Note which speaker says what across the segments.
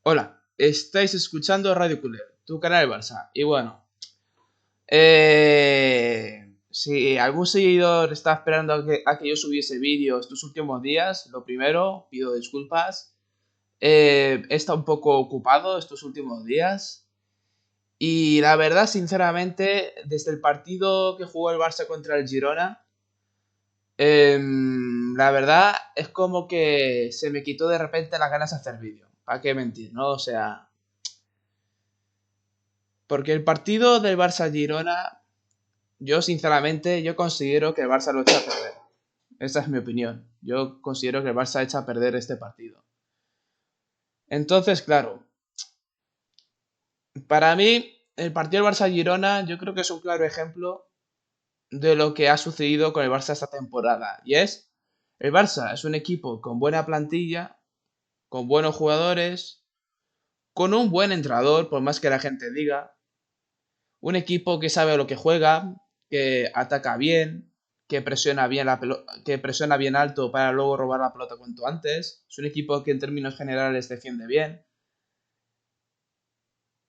Speaker 1: Hola, estáis escuchando Radio Culé, tu canal de Barça. Y bueno, si algún seguidor está esperando a que yo subiese vídeos estos últimos días, lo primero, pido disculpas. He estado un poco ocupado estos últimos días. Y la verdad, sinceramente, desde el partido que jugó el Barça contra el Girona, la verdad es como que se me quitó de repente las ganas de hacer vídeo. ¿Para qué mentir, no? O sea, porque el partido del Barça-Girona, yo sinceramente, yo considero que el Barça lo echa a perder. Esa es mi opinión. Yo considero que el Barça echa a perder este partido. Entonces, claro, para mí, el partido del Barça-Girona, yo creo que es un claro ejemplo de lo que ha sucedido con el Barça esta temporada. Y es, el Barça es un equipo con buena plantilla, con buenos jugadores, con un buen entrenador, por más que la gente diga, un equipo que sabe lo que juega, que ataca bien, que presiona bien alto para luego robar la pelota cuanto antes. Es un equipo que en términos generales defiende bien.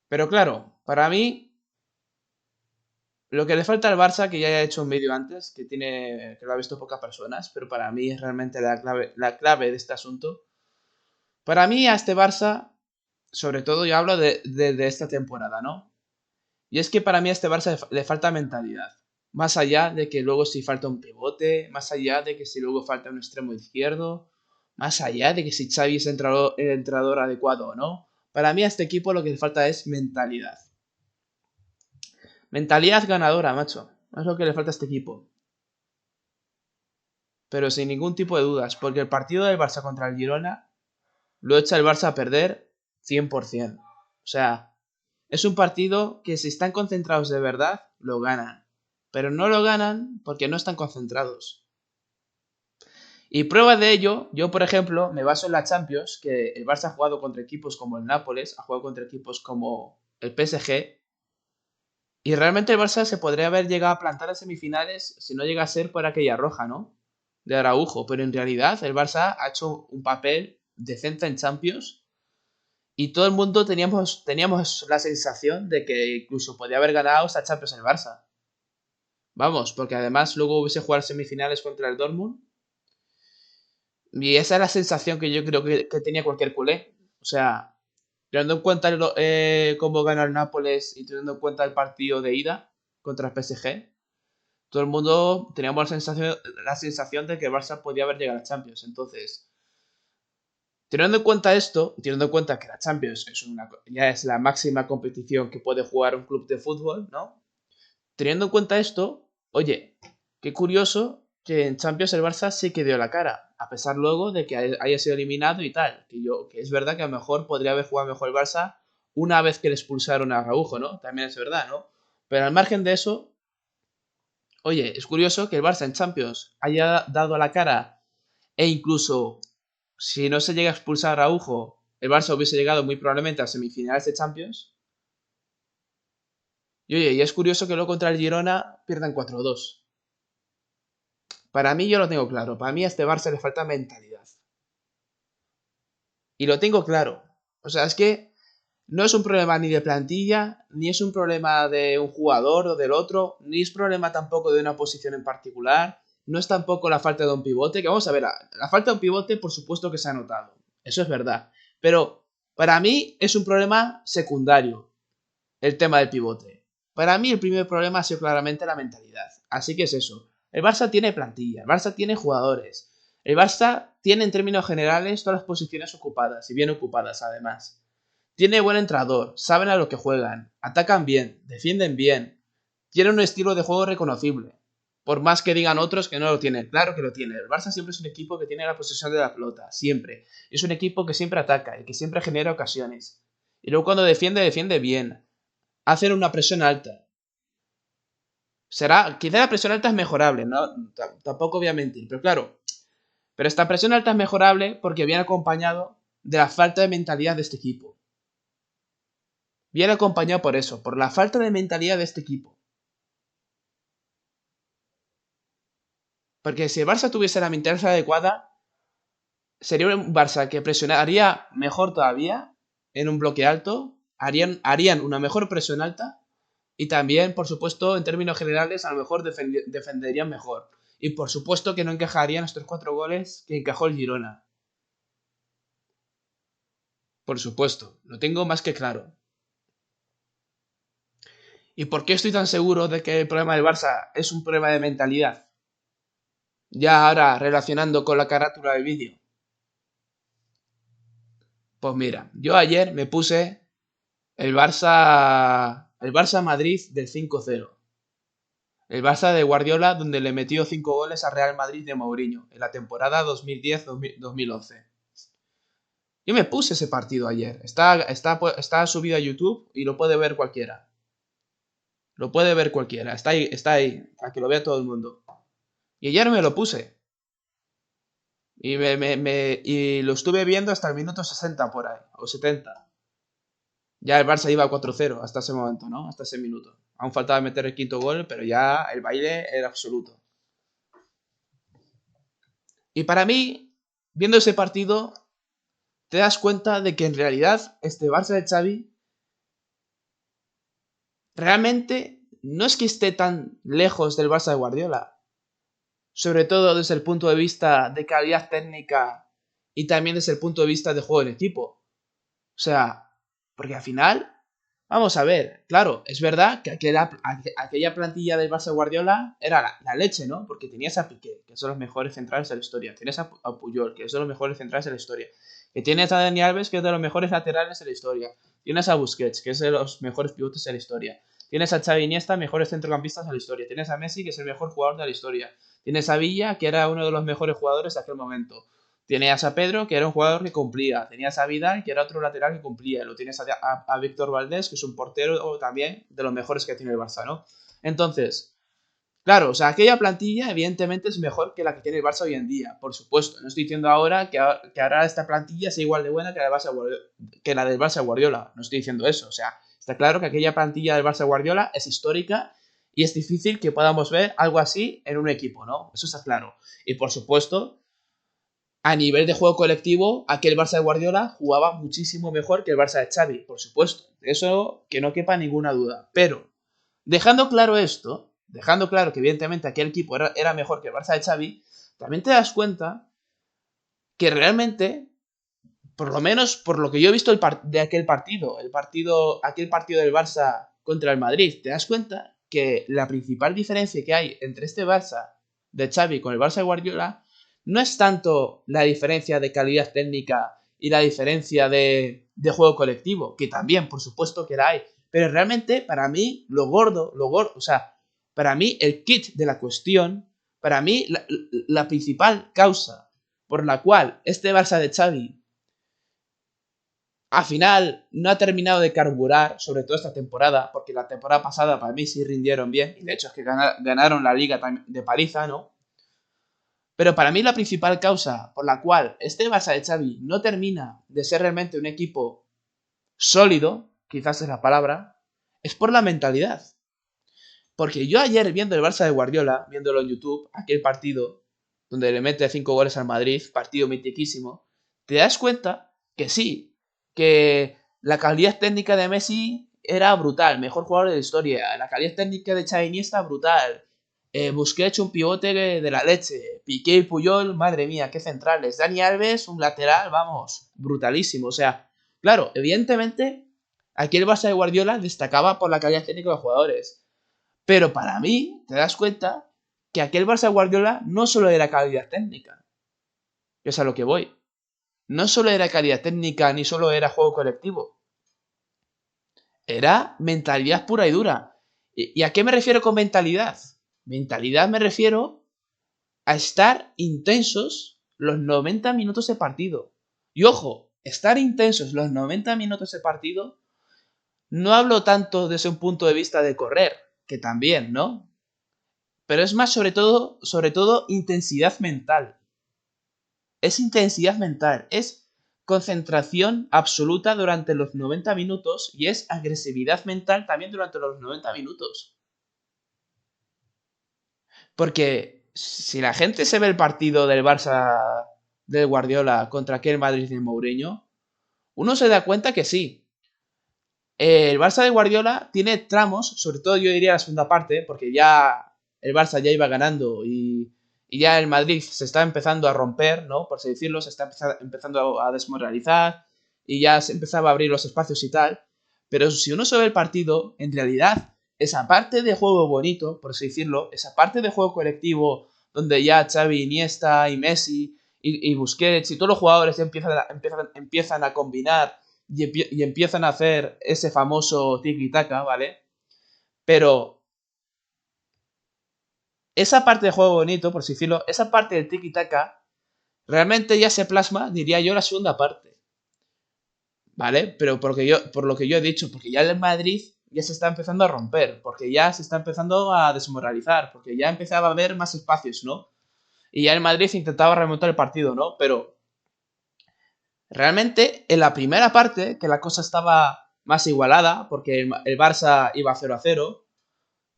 Speaker 1: Pero claro, para mí, lo que le falta al Barça, que ya he hecho un vídeo antes, que lo ha visto pocas personas, pero para mí es realmente la clave de este asunto. Para mí, a este Barça, sobre todo yo hablo de esta temporada, ¿no? Y es que para mí a este Barça le falta mentalidad. Más allá de que luego si falta un pivote, más allá de que si luego falta un extremo izquierdo, más allá de que si Xavi es el entrenador adecuado o no. Para mí a este equipo lo que le falta es mentalidad. Mentalidad ganadora, macho. Es lo que le falta a este equipo. Pero sin ningún tipo de dudas, porque el partido del Barça contra el Girona lo echa el Barça a perder 100%. O sea, es un partido que si están concentrados de verdad, lo ganan. Pero no lo ganan porque no están concentrados. Y prueba de ello, yo por ejemplo, me baso en la Champions, que el Barça ha jugado contra equipos como el Nápoles, ha jugado contra equipos como el PSG, y realmente el Barça se podría haber llegado a plantar en semifinales si no llega a ser por aquella roja, ¿no? De Araujo, pero en realidad el Barça ha hecho un papel decente en Champions y todo el mundo teníamos la sensación de que incluso podía haber ganado esta Champions el Barça. Vamos, porque además luego hubiese jugado semifinales contra el Dortmund. Y esa es la sensación que yo creo que tenía cualquier culé. O sea, teniendo en cuenta cómo ganó el Nápoles y teniendo en cuenta el partido de ida contra el PSG, todo el mundo teníamos la sensación de que el Barça podía haber llegado a la Champions. Entonces, teniendo en cuenta esto, teniendo en cuenta que la Champions ya es la máxima competición que puede jugar un club de fútbol, ¿no? Teniendo en cuenta esto, oye, qué curioso que en Champions el Barça sí que dio la cara, a pesar luego de que haya sido eliminado y tal. Que es verdad que a lo mejor podría haber jugado mejor el Barça una vez que le expulsaron a Araujo, ¿no? También es verdad, ¿no? Pero al margen de eso, oye, es curioso que el Barça en Champions haya dado la cara e incluso si no se llega a expulsar a Araujo, el Barça hubiese llegado muy probablemente a semifinales de Champions. Y oye, y es curioso que luego contra el Girona pierdan 4-2. Para mí yo lo tengo claro. Para mí a este Barça le falta mentalidad. Y lo tengo claro. O sea, es que no es un problema ni de plantilla, ni es un problema de un jugador o del otro, ni es problema tampoco de una posición en particular. No es tampoco la falta de un pivote. Que vamos a ver, la falta de un pivote por supuesto que se ha notado. Eso es verdad. Pero para mí es un problema secundario el tema del pivote. Para mí el primer problema ha sido claramente la mentalidad. Así que es eso. El Barça tiene plantilla, el Barça tiene jugadores. El Barça tiene en términos generales todas las posiciones ocupadas y bien ocupadas además. Tiene buen entrenador, saben a lo que juegan, atacan bien, defienden bien. Tiene un estilo de juego reconocible. Por más que digan otros que no lo tienen, claro que lo tiene. El Barça siempre es un equipo que tiene la posesión de la pelota, siempre. Es un equipo que siempre ataca y que siempre genera ocasiones. Y luego cuando defiende, defiende bien. Hacen una presión alta. Quizá la presión alta es mejorable, ¿no? Tampoco voy a mentir, pero claro, pero esta presión alta es mejorable porque viene acompañado de la falta de mentalidad de este equipo. Viene acompañado por eso, por la falta de mentalidad de este equipo. Porque si el Barça tuviese la mentalidad adecuada, sería un Barça que presionaría mejor todavía, en un bloque alto, harían una mejor presión alta y también, por supuesto, en términos generales, a lo mejor defenderían mejor. Y por supuesto que no encajarían estos 4 goles que encajó el Girona. Por supuesto, lo tengo más que claro. ¿Y por qué estoy tan seguro de que el problema del Barça es un problema de mentalidad? Ya ahora relacionando con la carátula del vídeo. Pues mira, yo ayer me puse el Barça Madrid del 5-0. El Barça de Guardiola donde le metió 5 goles a Real Madrid de Mourinho en la temporada 2010-2011. Yo me puse ese partido ayer. Está subido a YouTube y lo puede ver cualquiera. Lo puede ver cualquiera. Está ahí, para que lo vea todo el mundo. Y ayer me lo puse. Y lo estuve viendo hasta el minuto 60 por ahí, o 70. Ya el Barça iba 4-0 hasta ese momento, ¿no? Hasta ese minuto. Aún faltaba meter el quinto gol, pero ya el baile era absoluto. Y para mí, viendo ese partido, te das cuenta de que en realidad este Barça de Xavi realmente no es que esté tan lejos del Barça de Guardiola. Sobre todo desde el punto de vista de calidad técnica y también desde el punto de vista de juego en equipo. O sea, porque al final, vamos a ver, claro, es verdad que aquella plantilla del Barça de Guardiola era la leche, ¿no? Porque tenías a Piqué, que son los mejores centrales de la historia, tienes a Puyol, que es de los mejores centrales de la historia, que tienes a Dani Alves, que es de los mejores laterales de la historia, tienes a Busquets, que es de los mejores pivotes de la historia, tienes a Xavi Iniesta, mejores centrocampistas de la historia, tienes a Messi, que es el mejor jugador de la historia, tienes a Villa, que era uno de los mejores jugadores de aquel momento. Tenías a Pedro, que era un jugador que cumplía. Tenías a Vidal, que era otro lateral que cumplía. Lo tienes a Víctor Valdés, que es un portero también de los mejores que tiene el Barça, ¿no? Entonces, claro, o sea, aquella plantilla evidentemente es mejor que la que tiene el Barça hoy en día, por supuesto. No estoy diciendo ahora que ahora esta plantilla sea igual de buena que la del Barça Guardiola. No estoy diciendo eso. O sea, está claro que aquella plantilla del Barça Guardiola es histórica y es difícil que podamos ver algo así en un equipo, ¿no? Eso está claro. Y por supuesto, a nivel de juego colectivo, aquel Barça de Guardiola jugaba muchísimo mejor que el Barça de Xavi, por supuesto. De eso que no quepa ninguna duda. Pero, dejando claro esto, dejando claro que evidentemente aquel equipo era mejor que el Barça de Xavi, también te das cuenta que realmente, por lo menos por lo que yo he visto de aquel partido, aquel partido del Barça contra el Madrid, te das cuenta que la principal diferencia que hay entre este Barça de Xavi con el Barça de Guardiola no es tanto la diferencia de calidad técnica y la diferencia de juego colectivo, que también, por supuesto que la hay, pero realmente para mí lo gordo, o sea, para mí el kit de la cuestión, para mí la principal causa por la cual este Barça de Xavi al final no ha terminado de carburar, sobre todo esta temporada, porque la temporada pasada para mí sí rindieron bien, y de hecho es que ganaron la liga de paliza, ¿no? Pero para mí la principal causa por la cual este Barça de Xavi no termina de ser realmente un equipo sólido, quizás es la palabra, es por la mentalidad. Porque yo ayer viendo el Barça de Guardiola, viéndolo en YouTube, aquel partido donde le mete 5 goles al Madrid, partido mitiquísimo, te das cuenta que sí, que la calidad técnica de Messi era brutal, mejor jugador de la historia, la calidad técnica de Xavi Iniesta brutal, Busquets un pivote de la leche, Piqué y Puyol, madre mía, qué centrales, Dani Alves un lateral, vamos, brutalísimo, o sea, claro, evidentemente aquí el Barça de Guardiola destacaba por la calidad técnica de los jugadores, pero para mí, te das cuenta que aquel Barça Guardiola no solo era calidad técnica, que es a lo que voy. No solo era calidad técnica ni solo era juego colectivo. Era mentalidad pura y dura. ¿Y a qué me refiero con mentalidad? Mentalidad me refiero a estar intensos los 90 minutos de partido. Y ojo, estar intensos los 90 minutos de partido no hablo tanto desde un punto de vista de correr, que también, ¿no? Pero es más sobre todo intensidad mental. Es intensidad mental, es concentración absoluta durante los 90 minutos y es agresividad mental también durante los 90 minutos. Porque si la gente se ve el partido del Barça del Guardiola contra aquel Madrid de Mourinho, uno se da cuenta que sí. El Barça de Guardiola tiene tramos, sobre todo yo diría la segunda parte, porque ya el Barça ya iba ganando y ya el Madrid se está empezando a romper, ¿no? Por así decirlo, se está empezando a desmoralizar y ya se empezaba a abrir los espacios y tal. Pero si uno se ve el partido, en realidad, esa parte de juego bonito, por así decirlo, esa parte de juego colectivo donde ya Xavi, Iniesta y Messi y Busquets y todos los jugadores empiezan a combinar y empiezan a hacer ese famoso tiki-taka, ¿vale? Pero esa parte de juego bonito, por así decirlo, esa parte del tiki-taka, realmente ya se plasma, diría yo, la segunda parte, ¿vale? Pero por lo que yo he dicho, porque ya el Madrid ya se está empezando a romper, porque ya se está empezando a desmoralizar, porque ya empezaba a haber más espacios, ¿no? Y ya el Madrid intentaba remontar el partido, ¿no? Pero realmente en la primera parte, que la cosa estaba más igualada, porque el Barça iba 0-0,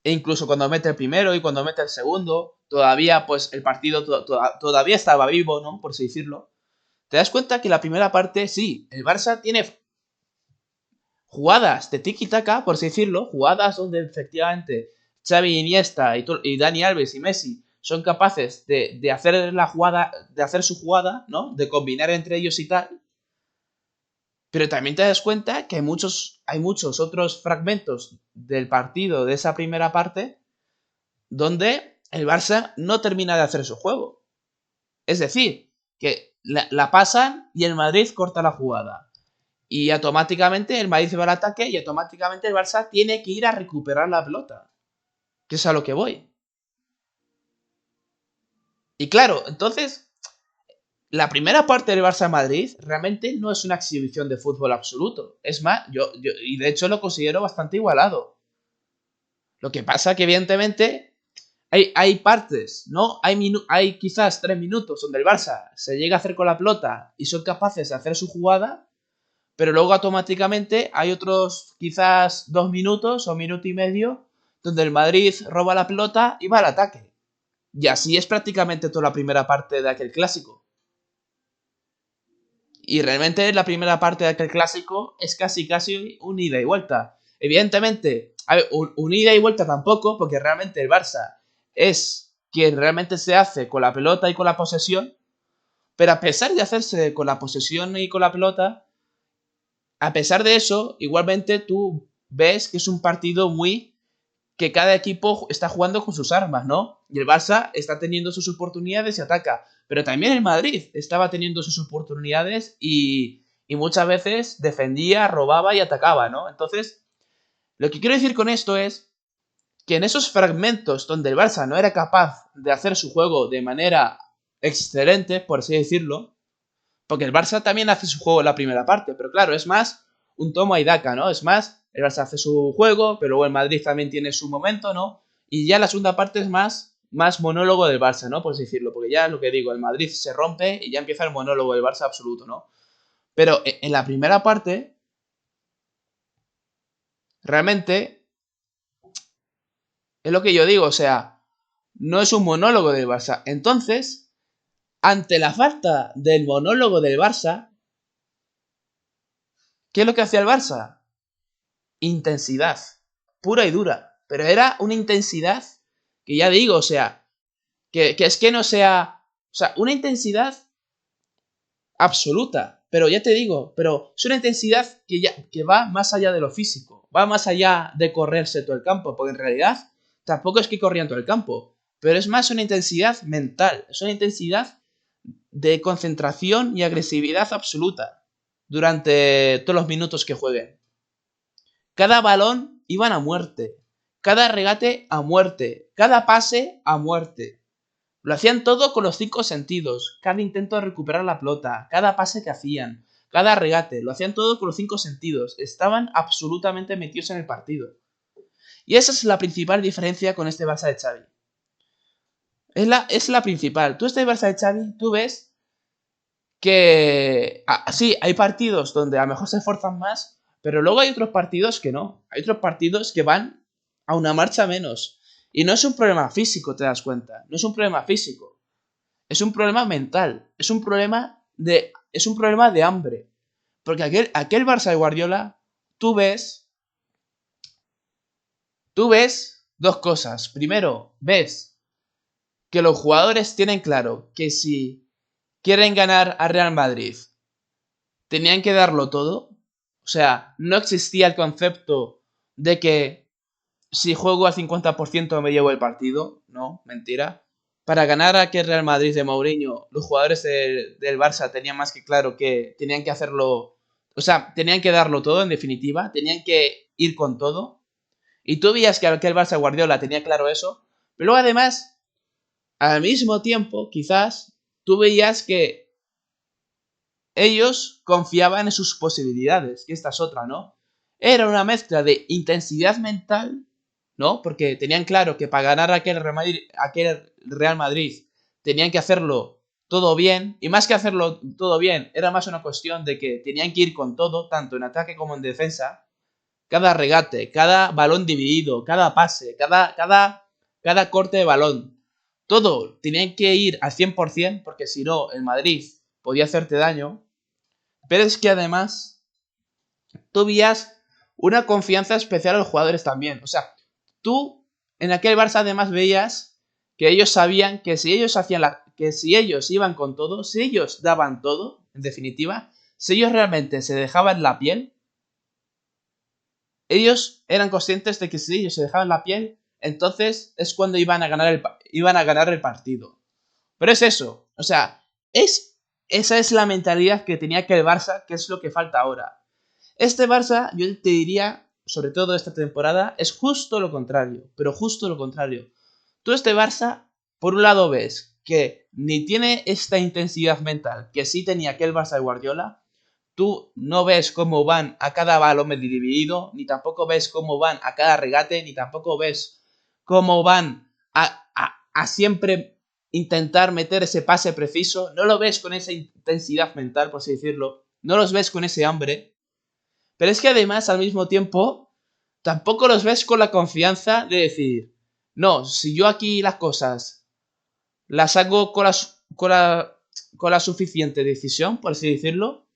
Speaker 1: e incluso cuando mete el primero y cuando mete el segundo, todavía pues el partido todavía estaba vivo, ¿no? Por así decirlo. Te das cuenta que la primera parte, sí, el Barça tiene jugadas de tiki-taka, por así decirlo, jugadas donde efectivamente Xavi, Iniesta y Dani Alves y Messi son capaces de hacer la jugada, de hacer su jugada, ¿no? De combinar entre ellos y tal. Pero también te das cuenta que hay muchos otros fragmentos del partido de esa primera parte donde el Barça no termina de hacer su juego. Es decir, que la pasan y el Madrid corta la jugada. Y automáticamente el Madrid va al ataque y automáticamente el Barça tiene que ir a recuperar la pelota. Que es a lo que voy. Y claro, entonces, la primera parte del Barça-Madrid realmente no es una exhibición de fútbol absoluto. Es más, y de hecho lo considero bastante igualado. Lo que pasa que evidentemente hay partes, ¿no? Hay quizás 3 minutos donde el Barça se llega a hacer con la pelota y son capaces de hacer su jugada, pero luego automáticamente hay otros quizás 2 minutos o minuto y medio donde el Madrid roba la pelota y va al ataque. Y así es prácticamente toda la primera parte de aquel clásico. Y realmente la primera parte de aquel clásico es casi un ida y vuelta. Evidentemente, a ver, un ida y vuelta tampoco, porque realmente el Barça es quien realmente se hace con la pelota y con la posesión, pero a pesar de hacerse con la posesión y con la pelota, a pesar de eso, igualmente tú ves que es un partido muy que cada equipo está jugando con sus armas, ¿no? Y el Barça está teniendo sus oportunidades y ataca. Pero también el Madrid estaba teniendo sus oportunidades y muchas veces defendía, robaba y atacaba, ¿no? Entonces, lo que quiero decir con esto es que en esos fragmentos donde el Barça no era capaz de hacer su juego de manera excelente, por así decirlo, porque el Barça también hace su juego en la primera parte, pero claro, es más un toma y daca, ¿no? Es más, el Barça hace su juego, pero luego el Madrid también tiene su momento, ¿no? Y ya la segunda parte es más monólogo del Barça, ¿no? Por así decirlo, porque ya lo que digo, el Madrid se rompe y ya empieza el monólogo del Barça absoluto, ¿no? Pero en la primera parte, realmente, es lo que yo digo, o sea, no es un monólogo del Barça. Entonces, ante la falta del monólogo del Barça, ¿qué es lo que hacía el Barça? Intensidad, pura y dura. Pero era una intensidad que ya digo, o sea, que es que no sea, o sea, una intensidad absoluta. Pero ya te digo, pero es una intensidad que va más allá de lo físico, va más allá de correrse todo el campo, porque en realidad tampoco es que corrían todo el campo, pero es más una intensidad mental, es una intensidad de concentración y agresividad absoluta durante todos los minutos que jueguen. Cada balón iban a muerte, cada regate a muerte, cada pase a muerte. Lo hacían todo con los 5 sentidos, cada intento de recuperar la pelota, cada pase que hacían, cada regate, lo hacían todo con los 5 sentidos, estaban absolutamente metidos en el partido. Y esa es la principal diferencia con este Barça de Xavi. Es la principal. Tú este Barça de Xavi, tú ves que sí, hay partidos donde a lo mejor se esfuerzan más, pero luego hay otros partidos que no. Hay otros partidos que van a una marcha menos. Y no es un problema físico, te das cuenta. No es un problema físico. Es un problema mental. Es un problema de hambre. Porque aquel Barça de Guardiola, tú ves dos cosas. Primero, ves que los jugadores tienen claro que si quieren ganar a Real Madrid, tenían que darlo todo. O sea, no existía el concepto de que si juego al 50% me llevo el partido. No, mentira. Para ganar a aquel Real Madrid de Mourinho, los jugadores del Barça tenían más que claro que tenían que hacerlo. O sea, tenían que darlo todo en definitiva. Tenían que ir con todo. Y tú veías que aquel Barça Guardiola tenía claro eso. Pero luego además, al mismo tiempo, quizás, tú veías que ellos confiaban en sus posibilidades, que esta es otra, ¿no? Era una mezcla de intensidad mental, ¿no? Porque tenían claro que para ganar aquel Real Madrid tenían que hacerlo todo bien, y más que hacerlo todo bien, era más una cuestión de que tenían que ir con todo, tanto en ataque como en defensa, cada regate, cada balón dividido, cada pase, cada corte de balón, todo tenían que ir al 100% porque si no, el Madrid podía hacerte daño. Pero es que además, tú veías una confianza especial a los jugadores también. O sea, tú en aquel Barça además veías que ellos sabían que si ellos que si ellos iban con todo, si ellos daban todo, en definitiva, si ellos realmente se dejaban la piel, ellos eran conscientes de que si ellos se dejaban la piel, entonces es cuando iban a ganar el partido. Pero es eso, o sea, esa es la mentalidad que tenía que el Barça, que es lo que falta ahora. Este Barça, yo te diría, sobre todo esta temporada, es justo lo contrario, pero justo lo contrario. Tú este Barça, por un lado ves que ni tiene esta intensidad mental que sí tenía aquel Barça de Guardiola. Tú no ves cómo van a cada balón dividido, ni tampoco ves cómo van a cada regate, ni tampoco ves cómo van a siempre intentar meter ese pase preciso. No lo ves con esa intensidad mental, por así decirlo. No los ves con ese hambre. Pero es que además, al mismo tiempo, tampoco los ves con la confianza de decir, no, si yo aquí las cosas las hago con la suficiente decisión, por así decirlo,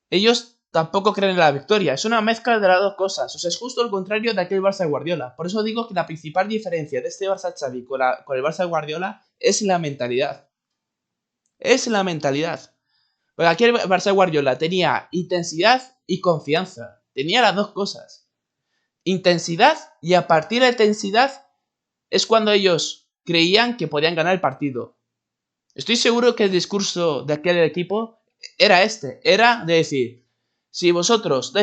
Speaker 1: ellos tampoco creen en la victoria. Es una mezcla de las dos cosas. O sea, es justo el contrario de aquel Barça de Guardiola. Por eso digo que la principal diferencia de este Barça Xavi con el Barça de Guardiola es la mentalidad. Es la mentalidad. Porque aquel Barça de Guardiola tenía intensidad y confianza. Tenía las dos cosas. Intensidad, y a partir de la intensidad es cuando ellos creían que podían ganar el partido. Estoy seguro que el discurso de aquel equipo era este. Era de decir, si vosotros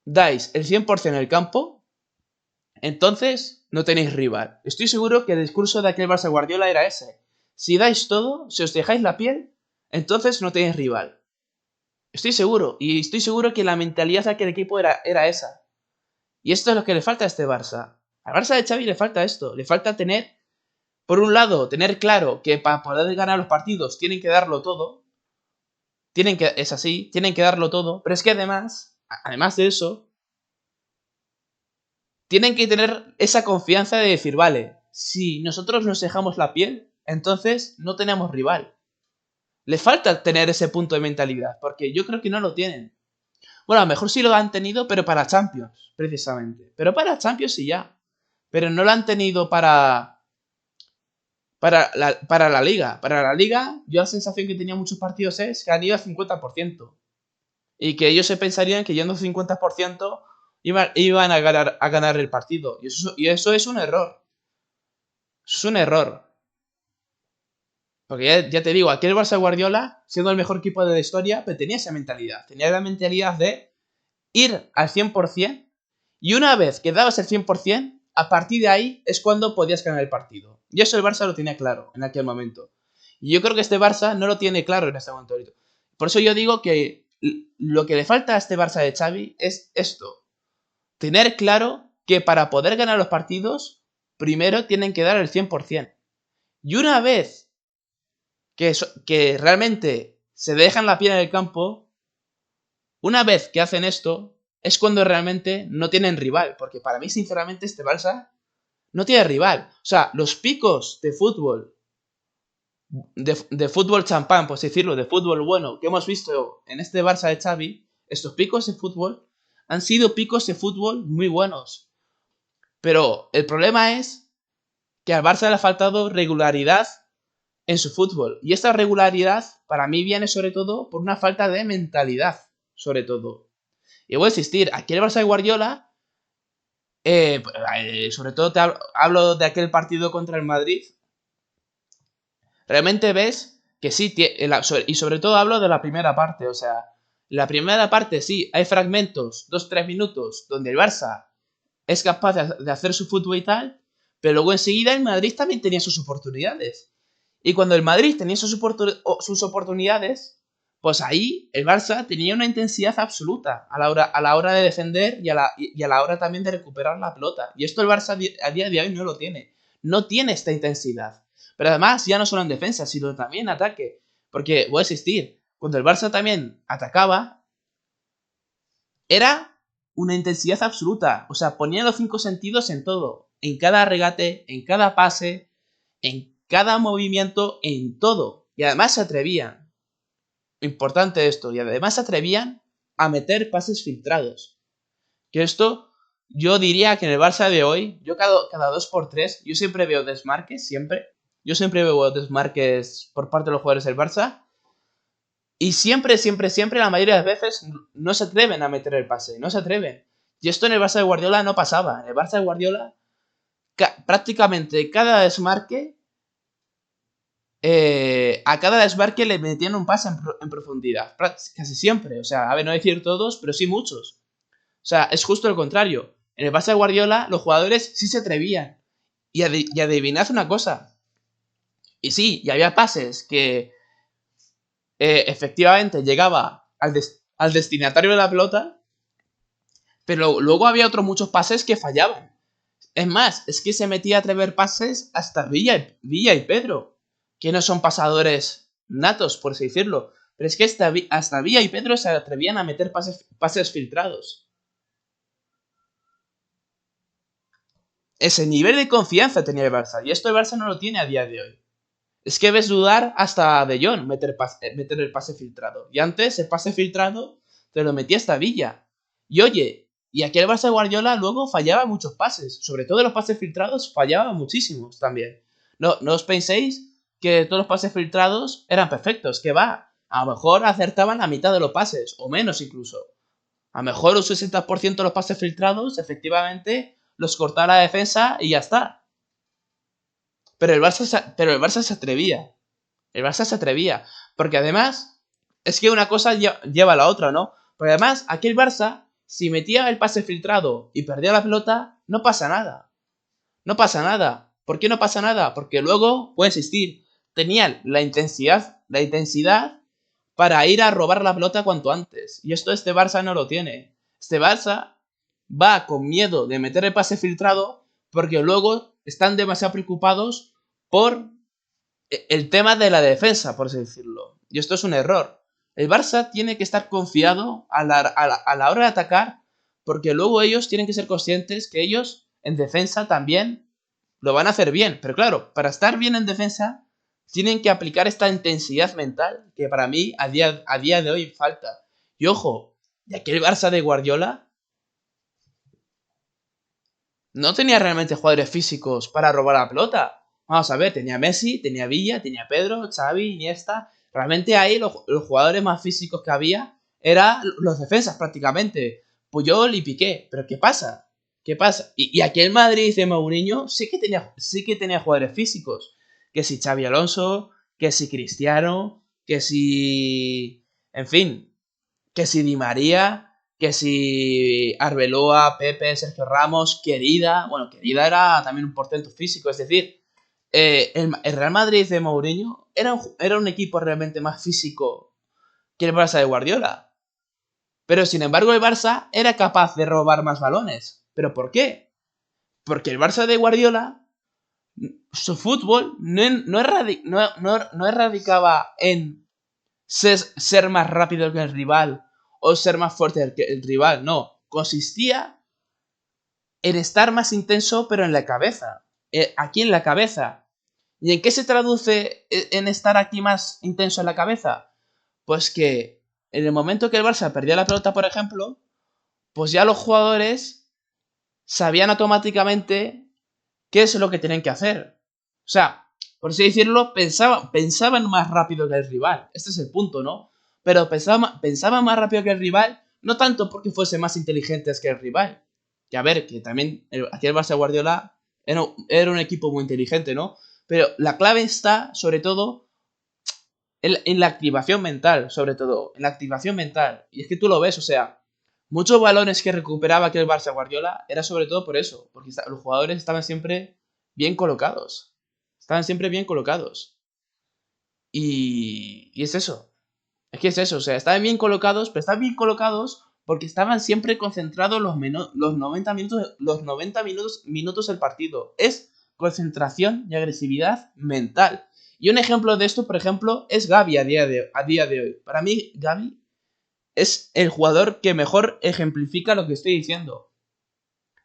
Speaker 1: dais el 100% en el campo, entonces no tenéis rival. Estoy seguro que el discurso de aquel Barça Guardiola era ese. Si dais todo, si os dejáis la piel, entonces no tenéis rival. Estoy seguro. Y estoy seguro que la mentalidad de aquel equipo era esa. Y esto es lo que le falta a este Barça. Al Barça de Xavi le falta esto. Le falta tener, por un lado, tener claro que para poder ganar los partidos tienen que darlo todo. Es así, tienen que darlo todo. Pero es que además de eso, tienen que tener esa confianza de decir, vale, si nosotros nos dejamos la piel, entonces no tenemos rival. Le falta tener ese punto de mentalidad, porque yo creo que no lo tienen. Bueno, a lo mejor sí lo han tenido, pero para Champions, precisamente. Pero para Champions sí ya. Pero no lo han tenido para la Liga. Para la Liga, yo la sensación que tenía muchos partidos es que han ido al 50%. Y que ellos se pensarían que yendo al 50% iban a ganar el partido. Y eso es un error. Es un error. Porque ya te digo, aquel Barça Guardiola, siendo el mejor equipo de la historia, pero tenía esa mentalidad. Tenía la mentalidad de ir al 100%, y una vez que dabas el 100%, a partir de ahí es cuando podías ganar el partido. Y eso el Barça lo tenía claro en aquel momento. Y yo creo que este Barça no lo tiene claro en este momento. Por eso yo digo que lo que le falta a este Barça de Xavi es esto. Tener claro que para poder ganar los partidos, primero tienen que dar el 100%. Y una vez que realmente se dejan la piel en el campo, una vez que hacen esto, es cuando realmente no tienen rival. Porque para mí, sinceramente, este Barça no tiene rival. O sea, los picos de fútbol de fútbol champán, por así decirlo, de fútbol bueno, que hemos visto en este Barça de Xavi, estos picos de fútbol han sido picos de fútbol muy buenos. Pero el problema es que al Barça le ha faltado regularidad en su fútbol. Y esta regularidad para mí viene sobre todo por una falta de mentalidad, sobre todo. Y voy a insistir, aquí el Barça de Guardiola, sobre todo hablo de aquel partido contra el Madrid, realmente ves que sí, y sobre todo hablo de la primera parte, o sea, la primera parte sí, hay fragmentos, 2-3 minutos, donde el Barça es capaz de hacer su fútbol y tal, pero luego enseguida el Madrid también tenía sus oportunidades. Y cuando el Madrid tenía sus oportunidades, pues ahí el Barça tenía una intensidad absoluta a la hora de defender y a la hora también de recuperar la pelota. Y esto el Barça a día de hoy no lo tiene. No tiene esta intensidad. Pero además ya no solo en defensa, sino también en ataque. Porque voy a insistir, cuando el Barça también atacaba, era una intensidad absoluta. O sea, ponía los 5 sentidos en todo. En cada regate, en cada pase, en cada movimiento, en todo. Y además se atrevían. Importante esto. Y además se atrevían a meter pases filtrados. Que esto, yo diría que en el Barça de hoy, yo cada 2x3, yo siempre veo desmarques, siempre. Yo siempre veo desmarques por parte de los jugadores del Barça. Y siempre, la mayoría de las veces, no se atreven a meter el pase. No se atreven. Y esto en el Barça de Guardiola no pasaba. En el Barça de Guardiola, prácticamente cada desmarque, a cada desmarque le metían un pase en profundidad. Casi siempre. O sea, a ver, no decir todos, pero sí muchos. O sea, es justo lo contrario. En el Barça de Guardiola, los jugadores sí se atrevían. Y adivinad una cosa. Y sí, y había pases que efectivamente llegaba al destinatario de la pelota, pero luego había otros muchos pases que fallaban. Es más, es que se metía a atrever pases hasta Villa y Pedro, que no son pasadores natos, por así decirlo. Pero es que hasta Villa y Pedro se atrevían a meter pases filtrados. Ese nivel de confianza tenía el Barça, y esto el Barça no lo tiene a día de hoy. Es que ves dudar hasta De Jong meter el pase filtrado. Y antes el pase filtrado te lo metía hasta Villa. Y oye, y aquí el Barça de Guardiola luego fallaba muchos pases. Sobre todo los pases filtrados fallaba muchísimos también. No os penséis que todos los pases filtrados eran perfectos. Que va, a lo mejor acertaban la mitad de los pases, o menos incluso. A lo mejor un 60% de los pases filtrados efectivamente los cortaba la defensa y ya está. Pero el Barça se atrevía. El Barça se atrevía. Porque además, es que una cosa lleva a la otra, ¿no? Porque además, aquí el Barça, si metía el pase filtrado y perdía la pelota, no pasa nada. No pasa nada. ¿Por qué no pasa nada? Porque luego, puedo insistir, tenían la intensidad para ir a robar la pelota cuanto antes. Y esto este Barça no lo tiene. Este Barça va con miedo de meter el pase filtrado porque luego están demasiado preocupados por el tema de la defensa, por así decirlo. Y esto es un error. El Barça tiene que estar confiado a la hora de atacar, porque luego ellos tienen que ser conscientes que ellos en defensa también lo van a hacer bien. Pero claro, para estar bien en defensa, tienen que aplicar esta intensidad mental que para mí a día de hoy falta. Y ojo, y aquí el Barça de Guardiola no tenía realmente jugadores físicos para robar la pelota. Vamos a ver, tenía Messi, tenía Villa, tenía Pedro, Xavi, Iniesta. Realmente ahí los jugadores más físicos que había eran los defensas prácticamente. Puyol y Piqué. Pero ¿qué pasa? ¿Qué pasa? Y aquí el Madrid de Mourinho sí que tenía jugadores físicos. Que si Xavi Alonso, que si Cristiano, que si... En fin, que si Di María, que si Arbeloa, Pepe, Sergio Ramos, Querida. Bueno, Querida era también un portento físico, es decir, el Real Madrid de Mourinho era un equipo realmente más físico que el Barça de Guardiola. Pero sin embargo, el Barça era capaz de robar más balones. ¿Pero por qué? Porque el Barça de Guardiola, su fútbol no erradicaba en ser más rápido que el rival o ser más fuerte que el rival, no. Consistía en estar más intenso, pero en la cabeza. Aquí en la cabeza. ¿Y en qué se traduce en estar aquí más intenso en la cabeza? Pues que en el momento que el Barça perdía la pelota, por ejemplo, pues ya los jugadores sabían automáticamente qué es lo que tenían que hacer. O sea, por así decirlo, pensaban más rápido que el rival. Este es el punto, ¿no? Pero pensaban más rápido que el rival, no tanto porque fuesen más inteligentes que el rival. Que a ver, que también aquí el Barça Guardiola era un equipo muy inteligente, ¿no? Pero la clave está, sobre todo, en la activación mental, sobre todo. En la activación mental. Y es que tú lo ves, o sea, muchos balones que recuperaba aquel Barça Guardiola era sobre todo por eso. Porque los jugadores estaban siempre bien colocados. Estaban siempre bien colocados. Y es eso. Es que es eso. O sea, estaban bien colocados, pero estaban bien colocados porque estaban siempre concentrados los 90 minutos, minutos del partido. Es concentración y agresividad mental. Y un ejemplo de esto, por ejemplo, es Gavi a día de hoy. Para mí, Gavi es el jugador que mejor ejemplifica lo que estoy diciendo.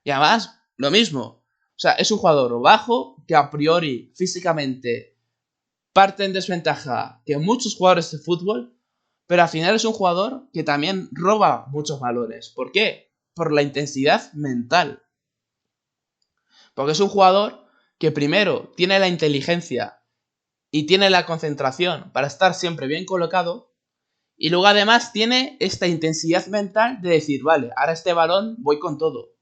Speaker 1: Y además, lo mismo. O sea, es un jugador bajo que a priori, físicamente, parte en desventaja que muchos jugadores de fútbol, pero al final es un jugador que también roba muchos valores. ¿Por qué? Por la intensidad mental. Porque es un jugador que primero tiene la inteligencia y tiene la concentración para estar siempre bien colocado. Y luego además tiene esta intensidad mental de decir, vale, ahora este balón voy con todo.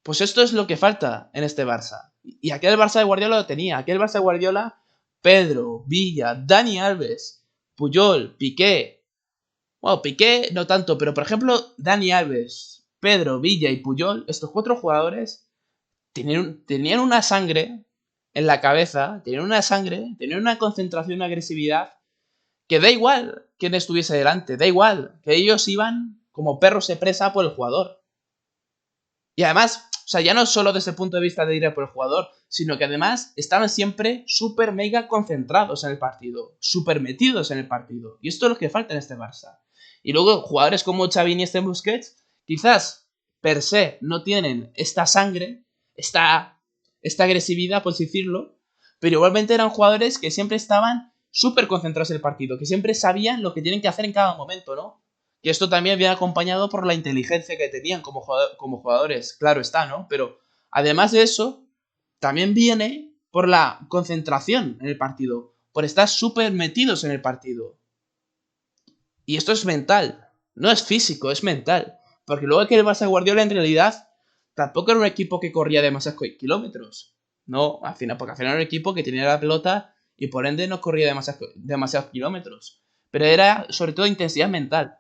Speaker 1: Pues esto es lo que falta en este Barça. Y aquel Barça de Guardiola lo tenía. Aquel Barça de Guardiola, Pedro, Villa, Dani Alves, Puyol, Piqué. Bueno, Piqué no tanto, pero por ejemplo, Dani Alves, Pedro, Villa y Puyol, estos cuatro jugadores tenían una sangre en la cabeza, tenían una concentración, una agresividad, que da igual quién estuviese delante, da igual, que ellos iban como perros de presa por el jugador. Y además, o sea, ya no solo desde el punto de vista de ir a por el jugador, sino que además estaban siempre súper mega concentrados en el partido, súper metidos en el partido. Y esto es lo que falta en este Barça. Y luego, jugadores como Xavi y Busquets, quizás per se no tienen esta sangre, esta agresividad, por así decirlo, pero igualmente eran jugadores que siempre estaban súper concentrados en el partido, que siempre sabían lo que tienen que hacer en cada momento, ¿no? Y esto también viene acompañado por la inteligencia que tenían como jugadores, claro está, ¿no? Pero además de eso, también viene por la concentración en el partido, por estar súper metidos en el partido. Y esto es mental, no es físico, es mental. Porque luego que el Barça de Guardiola en realidad tampoco era un equipo que corría demasiados kilómetros. No, al final, porque al final era un equipo que tenía la pelota y por ende no corría demasiados kilómetros. Pero era sobre todo intensidad mental.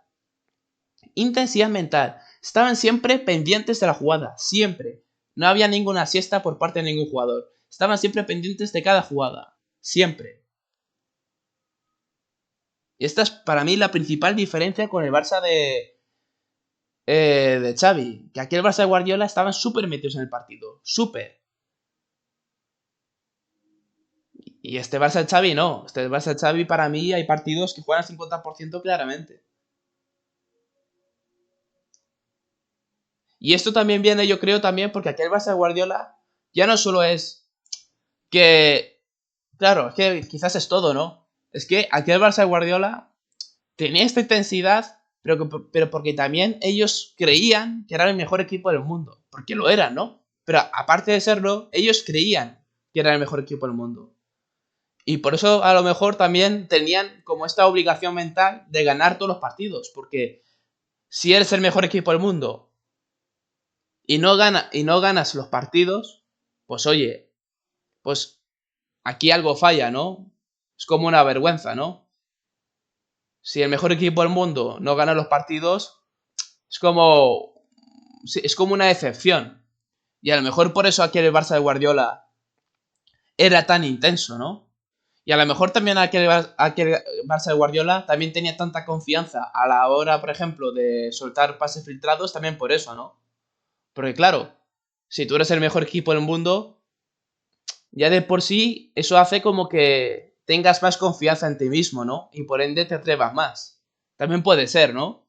Speaker 1: Intensidad mental. Estaban siempre pendientes de la jugada, siempre. No había ninguna siesta por parte de ningún jugador. Estaban siempre pendientes de cada jugada, siempre. Y esta es para mí la principal diferencia con el Barça de Xavi. Que aquí el Barça de Guardiola estaban súper metidos en el partido, súper. Y este Barça de Xavi no. Este Barça de Xavi para mí hay partidos que juegan al 50% claramente. Y esto también viene, yo creo, también porque aquel Barça de Guardiola ya no solo es que, claro, es que quizás es todo, ¿no? Es que aquel Barça de Guardiola tenía esta intensidad, pero porque también ellos creían que era el mejor equipo del mundo. Porque lo eran, ¿no? Pero aparte de serlo, ellos creían que era el mejor equipo del mundo. Y por eso a lo mejor también tenían como esta obligación mental de ganar todos los partidos. Porque si eres el mejor equipo del mundo y no ganas los partidos, pues oye, pues aquí algo falla, ¿no? Es como una vergüenza, ¿no? Si el mejor equipo del mundo no gana los partidos, es como sí, es como una decepción. Y a lo mejor por eso aquel Barça de Guardiola era tan intenso, ¿no? Y a lo mejor también aquel Barça de Guardiola también tenía tanta confianza a la hora, por ejemplo, de soltar pases filtrados, también por eso, ¿no? Porque claro, si tú eres el mejor equipo del mundo, ya de por sí eso hace como que tengas más confianza en ti mismo, ¿no? Y por ende te atrevas más. También puede ser, ¿no?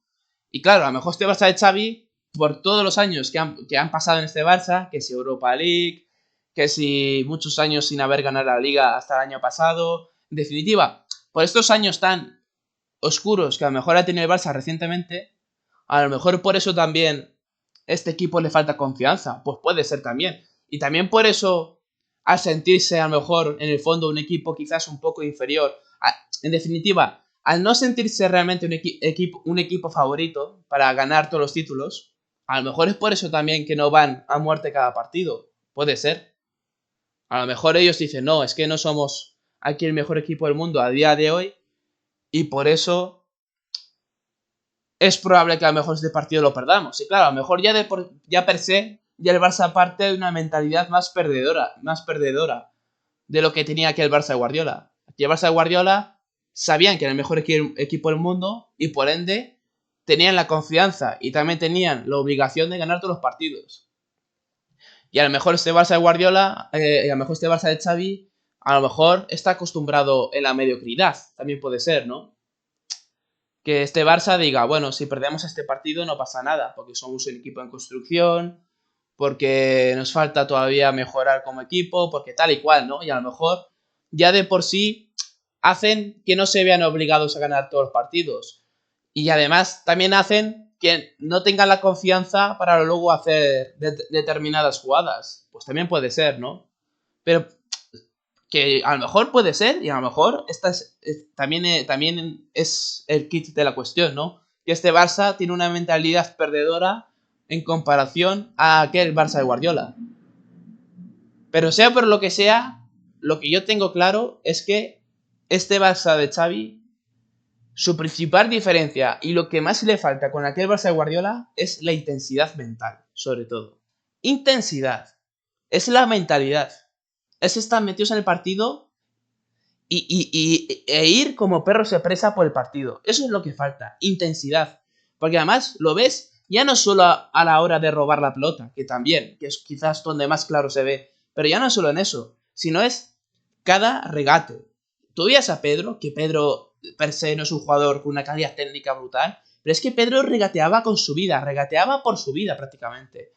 Speaker 1: Y claro, a lo mejor este Barça de Xavi, por todos los años que han pasado en este Barça, que si Europa League, que si muchos años sin haber ganado la liga hasta el año pasado. En definitiva, por estos años tan oscuros que a lo mejor ha tenido el Barça recientemente, a lo mejor por eso también este equipo le falta confianza. Pues puede ser también. Y también por eso, al sentirse a lo mejor en el fondo un equipo quizás un poco inferior, en definitiva, al no sentirse realmente un equipo favorito para ganar todos los títulos, a lo mejor es por eso también que no van a muerte cada partido. Puede ser. A lo mejor ellos dicen, no, es que no somos aquí el mejor equipo del mundo a día de hoy y por eso es probable que a lo mejor este partido lo perdamos. Y claro, a lo mejor ya per se, ya el Barça parte de una mentalidad más perdedora de lo que tenía aquí el Barça de Guardiola. Aquí el Barça de Guardiola sabían que era el mejor equipo del mundo y por ende tenían la confianza y también tenían la obligación de ganar todos los partidos. Y a lo mejor este Barça de Guardiola, a lo mejor este Barça de Xavi, a lo mejor está acostumbrado en la mediocridad. También puede ser, ¿no? Que este Barça diga, bueno, si perdemos este partido no pasa nada, porque somos un equipo en construcción, porque nos falta todavía mejorar como equipo, porque tal y cual, ¿no? Y a lo mejor ya de por sí hacen que no se vean obligados a ganar todos los partidos. Y además también hacen que no tengan la confianza para luego hacer determinadas jugadas. Pues también puede ser, ¿no? Pero que a lo mejor puede ser y a lo mejor también es el kit de la cuestión, ¿no? Que este Barça tiene una mentalidad perdedora en comparación a aquel Barça de Guardiola. Pero sea por lo que sea, lo que yo tengo claro es que este Barça de Xavi, su principal diferencia y lo que más le falta con aquel Barça de Guardiola es la intensidad mental, sobre todo. Intensidad. Es la mentalidad. Es estar metidos en el partido e ir como perro se presa por el partido. Eso es lo que falta. Intensidad. Porque además lo ves ya no solo a la hora de robar la pelota, que también, que es quizás donde más claro se ve, pero ya no solo en eso, sino es cada regate. Tú veías a Pedro, que Pedro per se no es un jugador con una calidad técnica brutal, pero es que Pedro regateaba con su vida, regateaba por su vida prácticamente.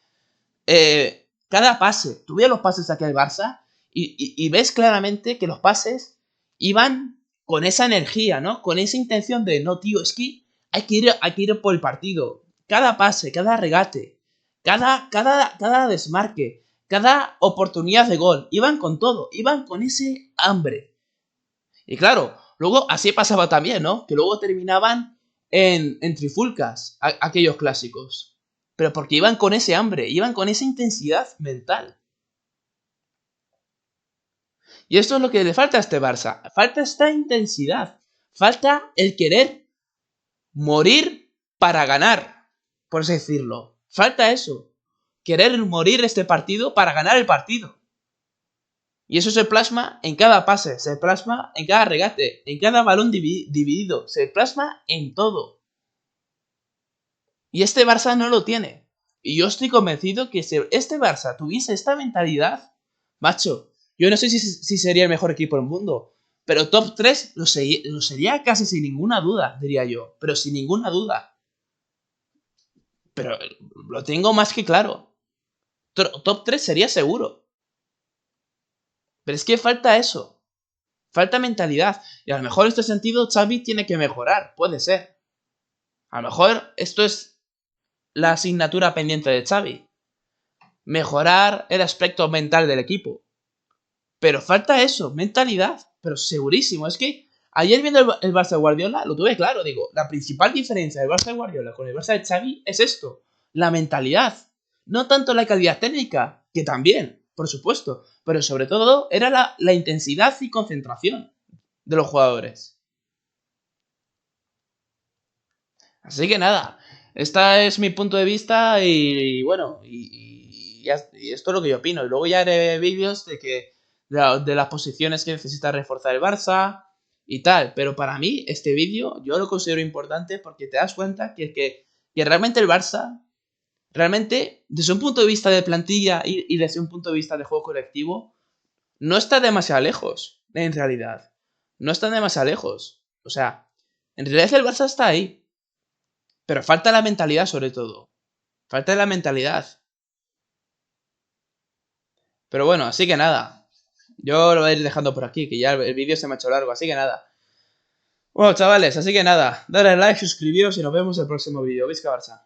Speaker 1: Cada pase, tú veías los pases de aquel Barça y ves claramente que los pases iban con esa energía, ¿no? Con esa intención de, no, tío, es que hay que ir por el partido. Cada pase, cada regate, cada desmarque, cada oportunidad de gol, iban con todo, iban con ese hambre. Y claro, luego así pasaba también, ¿no? Que luego terminaban en trifulcas, aquellos clásicos. Pero porque iban con ese hambre, iban con esa intensidad mental. Y esto es lo que le falta a este Barça. Falta esta intensidad. Falta el querer morir para ganar, por así decirlo. Falta eso. Querer morir este partido para ganar el partido. Y eso se plasma en cada pase, se plasma en cada regate, en cada balón dividido, se plasma en todo. Y este Barça no lo tiene. Y yo estoy convencido que si este Barça tuviese esta mentalidad, macho, yo no sé si sería el mejor equipo del mundo, pero top 3 lo sería casi sin ninguna duda, diría yo. Pero sin ninguna duda. Pero lo tengo más que claro. Top 3 sería seguro. Pero es que falta eso. Falta mentalidad. Y a lo mejor en este sentido Xavi tiene que mejorar. Puede ser. A lo mejor esto es la asignatura pendiente de Xavi. Mejorar el aspecto mental del equipo. Pero falta eso, mentalidad. Pero segurísimo. Es que ayer viendo el Barça de Guardiola lo tuve claro. Digo, la principal diferencia del Barça de Guardiola con el Barça de Xavi es esto. La mentalidad. No tanto la calidad técnica, que también, por supuesto. Pero sobre todo era la intensidad y concentración de los jugadores. Así que nada, este es mi punto de vista y bueno, y esto es lo que yo opino. Y luego ya haré vídeos de las posiciones que necesita reforzar el Barça y tal. Pero para mí este vídeo yo lo considero importante porque te das cuenta que realmente el Barça, realmente desde un punto de vista de plantilla y desde un punto de vista de juego colectivo, no está demasiado lejos, en realidad. No está demasiado lejos. O sea, en realidad el Barça está ahí. Pero falta la mentalidad sobre todo. Falta la mentalidad. Pero bueno, así que nada. Yo lo voy a ir dejando por aquí, que ya el vídeo se me ha hecho largo, así que nada. Bueno, chavales, así que nada. Dale like, suscribíos y nos vemos en el próximo vídeo. Visca Barça.